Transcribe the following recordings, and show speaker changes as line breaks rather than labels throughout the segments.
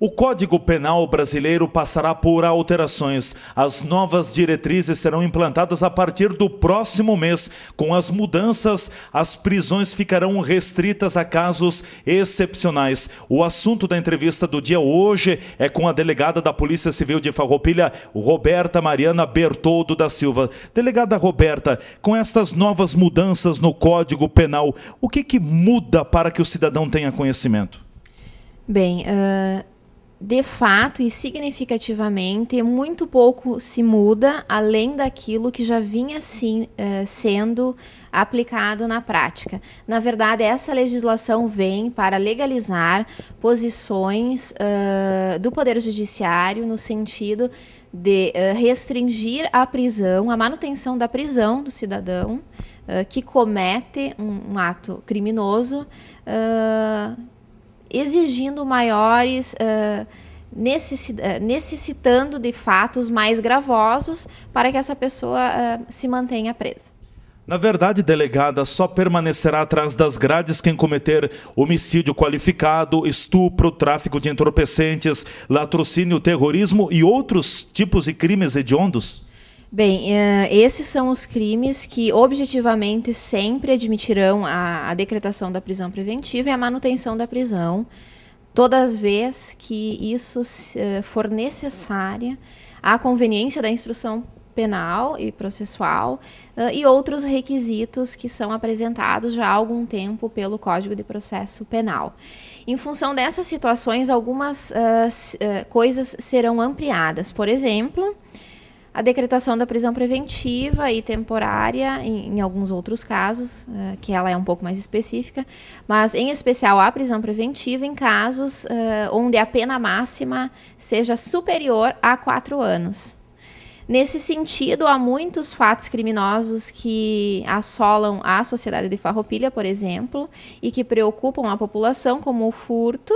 O Código Penal brasileiro passará por alterações. As novas diretrizes serão implantadas a partir do próximo mês. Com as mudanças, as prisões ficarão restritas a casos excepcionais. O assunto da entrevista do dia hoje é com a delegada da Polícia Civil de Farroupilha, Roberta Mariana Bertoldo da Silva. Delegada Roberta, com estas novas mudanças no Código Penal, o que muda para que o cidadão tenha conhecimento?
Bem, de fato e significativamente, muito pouco se muda além daquilo que já vinha sendo aplicado na prática. Na verdade, essa legislação vem para legalizar posições do Poder Judiciário no sentido de restringir a prisão, a manutenção da prisão do cidadão que comete um ato criminoso, exigindo maiores, necessitando de fatos mais gravosos para que essa pessoa se mantenha presa.
Na verdade, delegada, só permanecerá atrás das grades quem cometer homicídio qualificado, estupro, tráfico de entorpecentes, latrocínio, terrorismo e outros tipos de crimes hediondos?
Bem, esses são os crimes que objetivamente sempre admitirão a decretação da prisão preventiva e a manutenção da prisão, todas as vezes que isso for necessária à conveniência da instrução penal e processual e outros requisitos que são apresentados já há algum tempo pelo Código de Processo Penal. Em função dessas situações, algumas coisas serão ampliadas. Por exemplo, a decretação da prisão preventiva e temporária, em alguns outros casos, que ela é um pouco mais específica, mas em especial a prisão preventiva em casos onde a pena máxima seja superior a 4 anos. Nesse sentido, há muitos fatos criminosos que assolam a sociedade de Farroupilha, por exemplo, e que preocupam a população, como o furto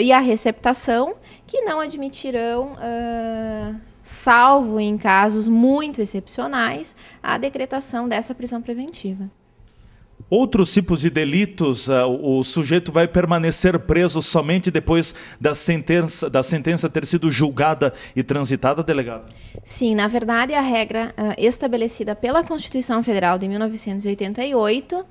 e a receptação, que não admitirão, salvo em casos muito excepcionais, a decretação dessa prisão preventiva.
Outros tipos de delitos, o sujeito vai permanecer preso somente depois da sentença ter sido julgada e transitada, delegado?
Sim, na verdade, a regra estabelecida pela Constituição Federal de 1988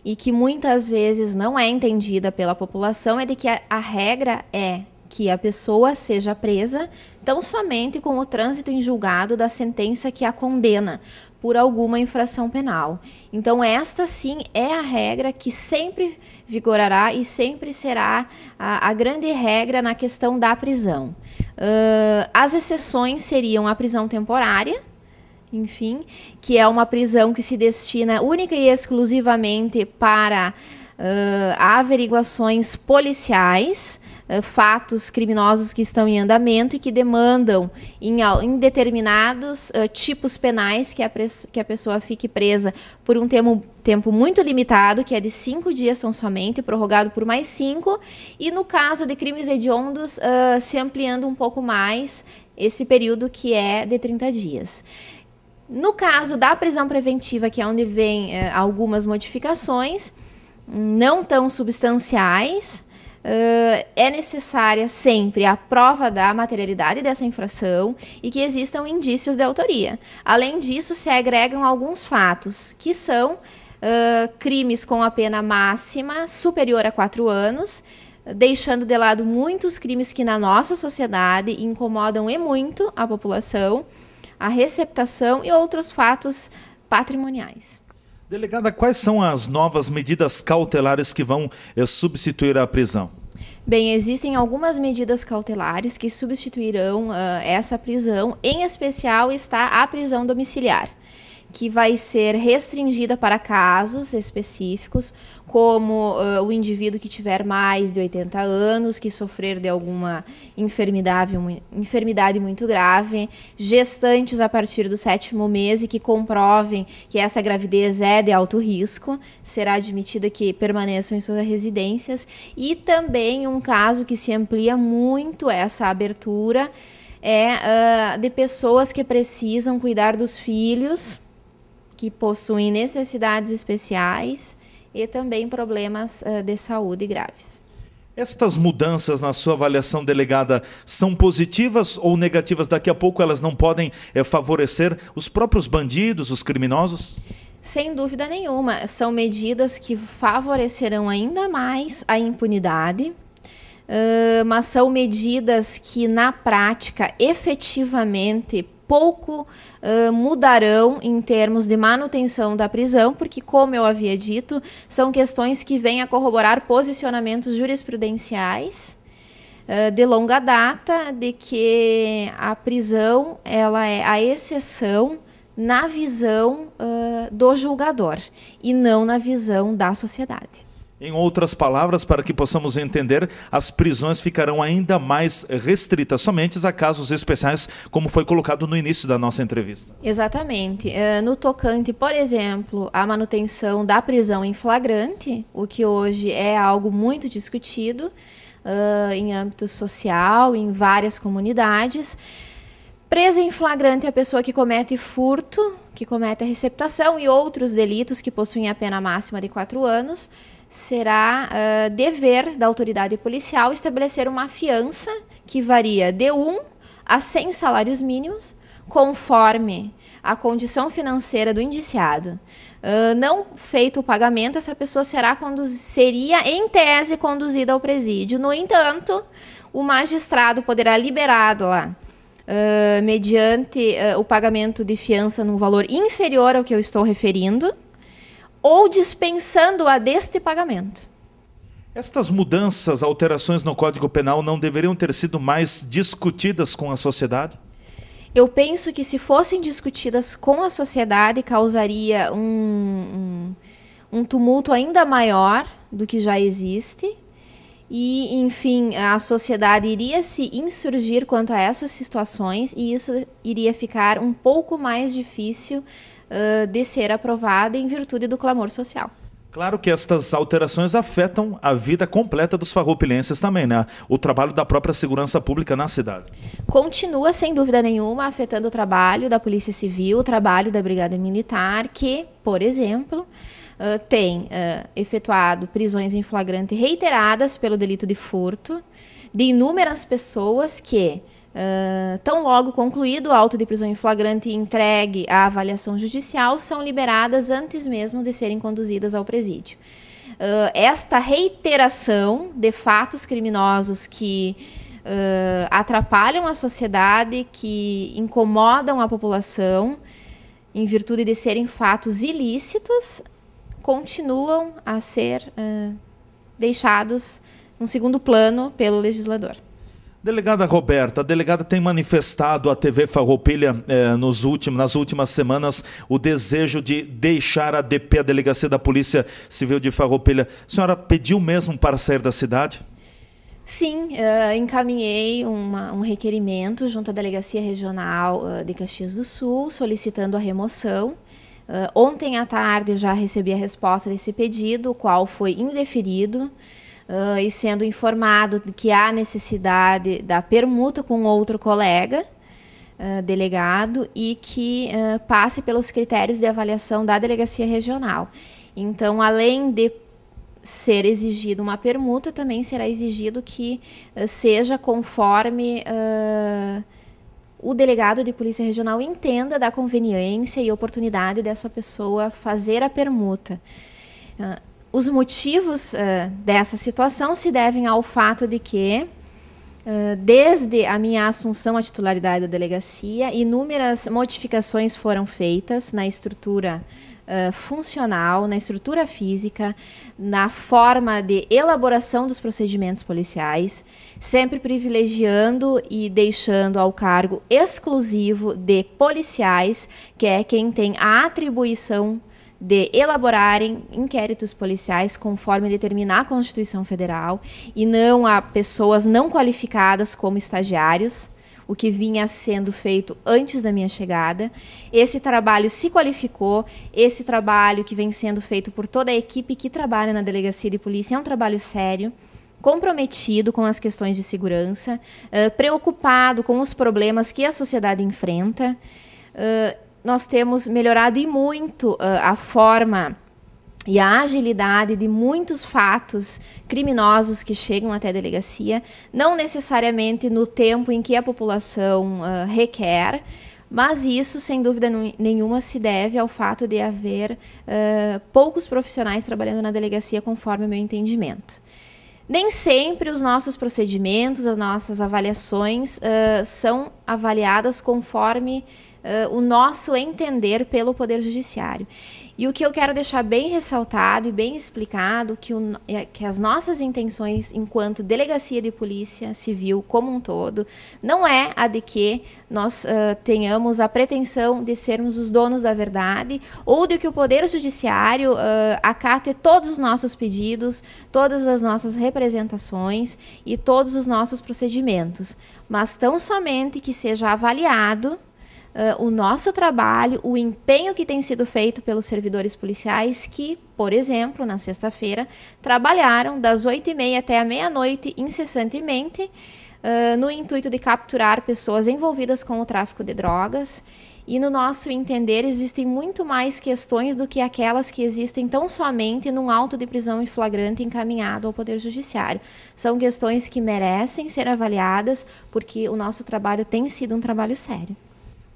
e que muitas vezes não é entendida pela população é de que a regra é que a pessoa seja presa tão somente com o trânsito em julgado da sentença que a condena por alguma infração penal. Então, esta sim é a regra que sempre vigorará e sempre será a grande regra na questão da prisão. As exceções seriam a prisão temporária, enfim, que é uma prisão que se destina única e exclusivamente para averiguações policiais, fatos criminosos que estão em andamento e que demandam em determinados tipos penais que a pessoa fique presa por um tempo muito limitado, que é de 5 dias tão somente, prorrogado por mais 5, e no caso de crimes hediondos, se ampliando um pouco mais esse período que é de 30 dias. No caso da prisão preventiva, que é onde vem algumas modificações, não tão substanciais, é necessária sempre a prova da materialidade dessa infração e que existam indícios de autoria. Além disso, se agregam alguns fatos, que são crimes com a pena máxima superior a 4 anos, deixando de lado muitos crimes que na nossa sociedade incomodam e muito a população, a receptação e outros fatos patrimoniais.
Delegada, quais são as novas medidas cautelares que vão substituir a prisão?
Bem, existem algumas medidas cautelares que substituirão essa prisão. Em especial está a prisão domiciliar, que vai ser restringida para casos específicos, como o indivíduo que tiver mais de 80 anos, que sofrer de alguma enfermidade muito grave, gestantes a partir do 7º mês e que comprovem que essa gravidez é de alto risco, será admitida que permaneçam em suas residências, e também um caso que se amplia muito essa abertura é de pessoas que precisam cuidar dos filhos, que possuem necessidades especiais e também problemas de saúde graves.
Estas mudanças, na sua avaliação, delegada, são positivas ou negativas? Daqui a pouco elas não podem favorecer os próprios bandidos, os criminosos?
Sem dúvida nenhuma, são medidas que favorecerão ainda mais a impunidade, mas são medidas que, na prática, efetivamente, pouco mudarão em termos de manutenção da prisão, porque, como eu havia dito, são questões que vêm a corroborar posicionamentos jurisprudenciais de longa data, de que a prisão ela é a exceção na visão do julgador e não na visão da sociedade.
Em outras palavras, para que possamos entender, as prisões ficarão ainda mais restritas, somente a casos especiais, como foi colocado no início da nossa entrevista.
Exatamente. No tocante, por exemplo, à manutenção da prisão em flagrante, o que hoje é algo muito discutido em âmbito social, em várias comunidades. Presa em flagrante é a pessoa que comete furto, que comete a receptação e outros delitos que possuem a pena máxima de 4 anos, será dever da autoridade policial estabelecer uma fiança que varia de 1 a 100 salários mínimos, conforme a condição financeira do indiciado. Não feito o pagamento, essa pessoa seria, em tese, conduzida ao presídio. No entanto, o magistrado poderá liberá-la mediante o pagamento de fiança num valor inferior ao que eu estou referindo, ou dispensando-a deste pagamento.
Estas mudanças, alterações no Código Penal não deveriam ter sido mais discutidas com a sociedade?
Eu penso que, se fossem discutidas com a sociedade, causaria um tumulto ainda maior do que já existe. E, enfim, a sociedade iria se insurgir quanto a essas situações e isso iria ficar um pouco mais difícil de ser aprovada em virtude do clamor social.
Claro que estas alterações afetam a vida completa dos farroupilenses também, né? O trabalho da própria segurança pública na cidade.
Continua, sem dúvida nenhuma, afetando o trabalho da Polícia Civil, o trabalho da Brigada Militar, que, por exemplo, tem efetuado prisões em flagrante reiteradas pelo delito de furto de inúmeras pessoas que, tão logo concluído o auto de prisão em flagrante e entregue à avaliação judicial, são liberadas antes mesmo de serem conduzidas ao presídio. Esta reiteração de fatos criminosos que atrapalham a sociedade, que incomodam a população, em virtude de serem fatos ilícitos, continuam a ser deixados num segundo plano pelo legislador.
Delegada Roberta, a delegada tem manifestado à TV Farroupilha nas últimas semanas o desejo de deixar a DP, a Delegacia da Polícia Civil de Farroupilha. A senhora pediu mesmo para sair da cidade?
Sim, encaminhei um requerimento junto à Delegacia Regional de Caxias do Sul, solicitando a remoção. Ontem à tarde eu já recebi a resposta desse pedido, o qual foi indeferido, e sendo informado de que há necessidade da permuta com outro colega delegado e que passe pelos critérios de avaliação da Delegacia Regional. Então, além de ser exigida uma permuta, também será exigido que seja conforme o delegado de Polícia Regional entenda da conveniência e oportunidade dessa pessoa fazer a permuta. Os motivos dessa situação se devem ao fato de que, desde a minha assunção à titularidade da delegacia, inúmeras modificações foram feitas na estrutura funcional, na estrutura física, na forma de elaboração dos procedimentos policiais, sempre privilegiando e deixando ao cargo exclusivo de policiais, que é quem tem a atribuição de elaborarem inquéritos policiais conforme determinar a Constituição Federal e não a pessoas não qualificadas como estagiários, o que vinha sendo feito antes da minha chegada. Esse trabalho se qualificou, esse trabalho que vem sendo feito por toda a equipe que trabalha na Delegacia de Polícia é um trabalho sério, comprometido com as questões de segurança, preocupado com os problemas que a sociedade enfrenta. Nós temos melhorado e muito a forma e a agilidade de muitos fatos criminosos que chegam até a delegacia, não necessariamente no tempo em que a população requer, mas isso, sem dúvida nenhuma, se deve ao fato de haver poucos profissionais trabalhando na delegacia, conforme o meu entendimento. Nem sempre os nossos procedimentos, as nossas avaliações são avaliadas conforme o nosso entender pelo Poder Judiciário. E o que eu quero deixar bem ressaltado e bem explicado, que as nossas intenções enquanto Delegacia de Polícia Civil como um todo, não é a de que nós tenhamos a pretensão de sermos os donos da verdade, ou de que o Poder Judiciário acate todos os nossos pedidos, todas as nossas representações e todos os nossos procedimentos, mas tão somente que seja avaliado o nosso trabalho, o empenho que tem sido feito pelos servidores policiais que, por exemplo, na sexta-feira, trabalharam das 8h30 até a meia-noite incessantemente no intuito de capturar pessoas envolvidas com o tráfico de drogas. E, no nosso entender, existem muito mais questões do que aquelas que existem tão somente num auto de prisão em flagrante encaminhado ao Poder Judiciário. São questões que merecem ser avaliadas, porque o nosso trabalho tem sido um trabalho sério.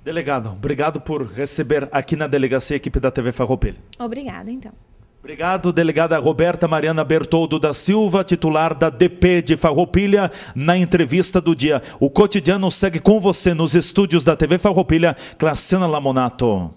Delegado, obrigado por receber aqui na delegacia a equipe da TV Farroupilha.
Obrigada, então.
Obrigado, delegada Roberta Mariana Bertoldo da Silva, titular da DP de Farroupilha, na entrevista do dia. O Cotidiano segue com você nos estúdios da TV Farroupilha, Claciana Lamonato.